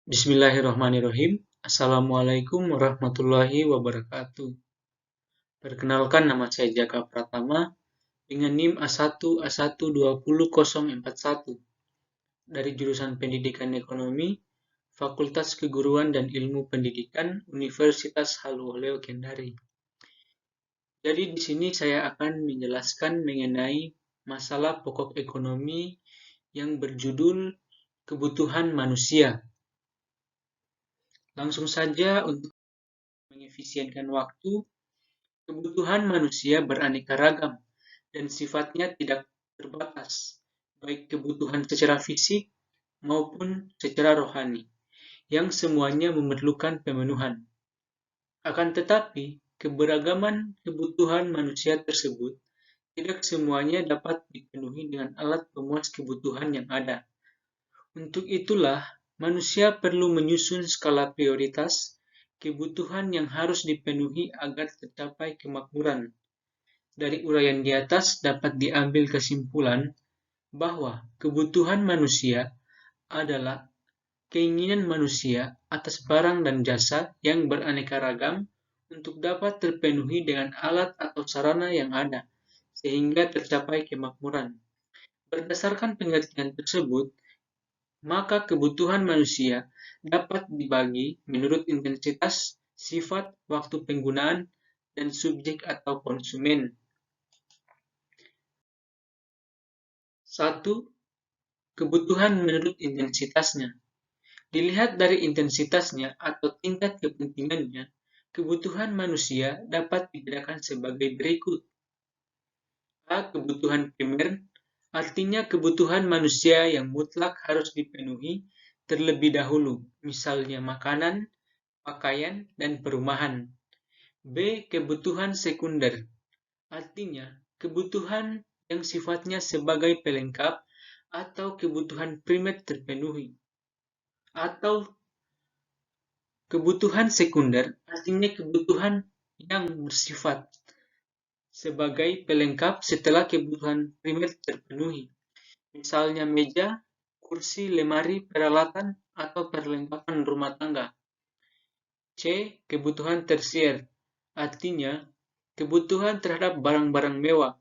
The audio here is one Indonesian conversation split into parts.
Bismillahirrahmanirrahim. Assalamualaikum warahmatullahi wabarakatuh. Perkenalkan, nama saya Jaka Pratama dengan NIM A1A12041 dari jurusan Pendidikan Ekonomi, Fakultas Keguruan dan Ilmu Pendidikan, Universitas Haluoleo Kendari. Jadi di sini saya akan menjelaskan mengenai masalah pokok ekonomi yang berjudul kebutuhan manusia. Langsung saja untuk mengefisienkan waktu, kebutuhan manusia beraneka ragam dan sifatnya tidak terbatas, baik kebutuhan secara fisik maupun secara rohani, yang semuanya memerlukan pemenuhan. Akan tetapi, keberagaman kebutuhan manusia tersebut tidak semuanya dapat dipenuhi dengan alat pemuas kebutuhan yang ada. Untuk itulah, manusia perlu menyusun skala prioritas kebutuhan yang harus dipenuhi agar tercapai kemakmuran. Dari uraian di atas dapat diambil kesimpulan bahwa kebutuhan manusia adalah keinginan manusia atas barang dan jasa yang beraneka ragam untuk dapat terpenuhi dengan alat atau sarana yang ada, sehingga tercapai kemakmuran. Berdasarkan pengertian tersebut, maka kebutuhan manusia dapat dibagi menurut intensitas, sifat, waktu penggunaan, dan subjek atau konsumen. 1. Kebutuhan menurut intensitasnya. Dilihat dari intensitasnya atau tingkat kepentingannya, kebutuhan manusia dapat dibedakan sebagai berikut. A. Kebutuhan primer, artinya kebutuhan manusia yang mutlak harus dipenuhi terlebih dahulu, misalnya makanan, pakaian, dan perumahan. B. Kebutuhan sekunder, artinya kebutuhan yang sifatnya sebagai pelengkap atau kebutuhan primer terpenuhi. Atau kebutuhan sekunder, artinya kebutuhan yang bersifat sebagai pelengkap setelah kebutuhan primer terpenuhi. Misalnya meja, kursi, lemari, peralatan, atau perlengkapan rumah tangga. C. Kebutuhan tersier, artinya kebutuhan terhadap barang-barang mewah.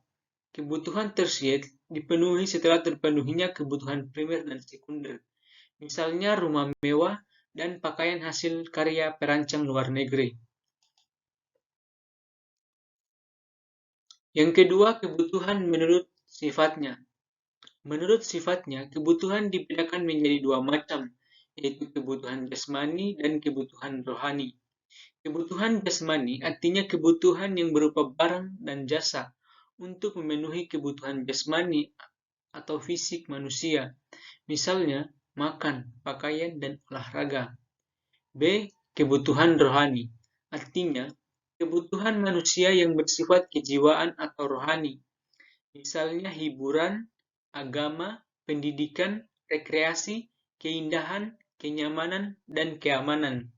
Kebutuhan tersier dipenuhi setelah terpenuhinya kebutuhan primer dan sekunder. Misalnya rumah mewah dan pakaian hasil karya perancang luar negeri. Yang kedua, kebutuhan menurut sifatnya. Menurut sifatnya, kebutuhan dibedakan menjadi dua macam, yaitu kebutuhan jasmani dan kebutuhan rohani. Kebutuhan jasmani artinya kebutuhan yang berupa barang dan jasa untuk memenuhi kebutuhan jasmani atau fisik manusia, misalnya makan, pakaian, dan olahraga. B. Kebutuhan rohani, artinya kebutuhan manusia yang bersifat kejiwaan atau rohani, misalnya hiburan, agama, pendidikan, rekreasi, keindahan, kenyamanan, dan keamanan.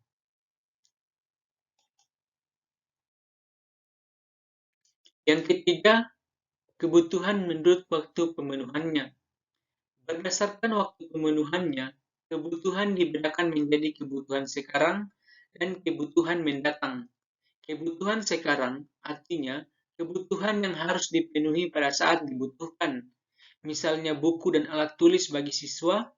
Yang ketiga, kebutuhan menurut waktu pemenuhannya. Berdasarkan waktu pemenuhannya, kebutuhan dibedakan menjadi kebutuhan sekarang dan kebutuhan mendatang. Kebutuhan sekarang artinya kebutuhan yang harus dipenuhi pada saat dibutuhkan, misalnya buku dan alat tulis bagi siswa,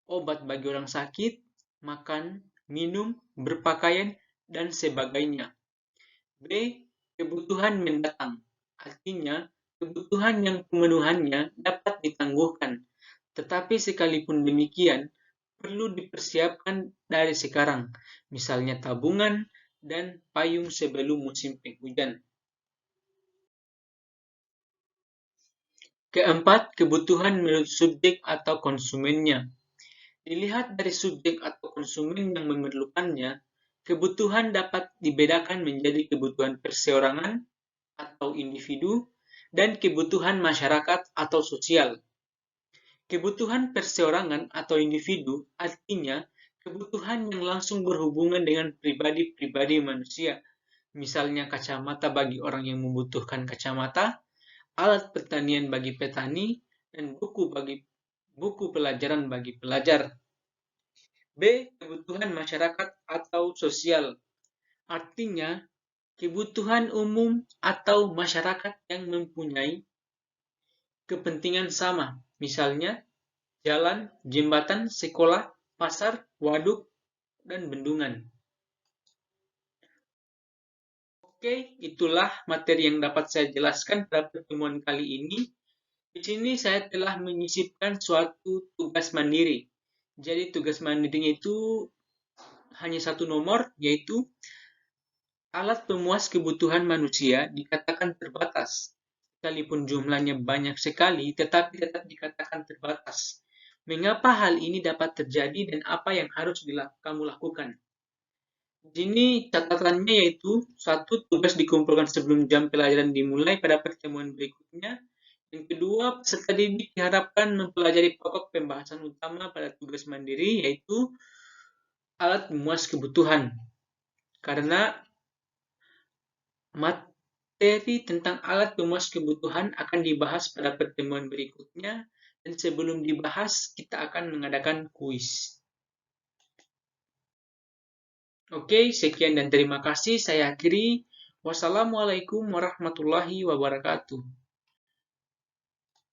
obat bagi orang sakit, makan, minum, berpakaian, dan sebagainya. B. Kebutuhan mendatang, artinya kebutuhan yang pemenuhannya dapat ditangguhkan, tetapi sekalipun demikian, perlu dipersiapkan dari sekarang, misalnya tabungan dan payung sebelum musim penghujan. Keempat, kebutuhan menurut subjek atau konsumennya. Dilihat dari subjek atau konsumen yang memerlukannya, kebutuhan dapat dibedakan menjadi kebutuhan perseorangan atau individu dan kebutuhan masyarakat atau sosial. Kebutuhan perseorangan atau individu artinya kebutuhan yang langsung berhubungan dengan pribadi-pribadi manusia, misalnya kacamata bagi orang yang membutuhkan kacamata, alat pertanian bagi petani, dan buku pelajaran bagi pelajar. B. Kebutuhan masyarakat atau sosial. Artinya, kebutuhan umum atau masyarakat yang mempunyai kepentingan sama. Misalnya, jalan, jembatan, sekolah, pasar, waduk, dan bendungan. Oke, itulah materi yang dapat saya jelaskan pada pertemuan kali ini. Di sini saya telah menyisipkan suatu tugas mandiri. Jadi tugas mandirinya itu hanya satu nomor, yaitu alat pemuas kebutuhan manusia dikatakan terbatas. Sekalipun jumlahnya banyak sekali, tetapi tetap dikatakan terbatas. Mengapa hal ini dapat terjadi dan apa yang harus kamu lakukan? Di sini catatannya yaitu satu, tugas dikumpulkan sebelum jam pelajaran dimulai pada pertemuan berikutnya. Yang kedua, peserta didik diharapkan mempelajari pokok pembahasan utama pada tugas mandiri yaitu alat memuas kebutuhan. Karena materi tentang alat pemuas kebutuhan akan dibahas pada pertemuan berikutnya dan sebelum dibahas kita akan mengadakan kuis. Oke, sekian dan terima kasih. Saya akhiri. Wassalamualaikum warahmatullahi wabarakatuh.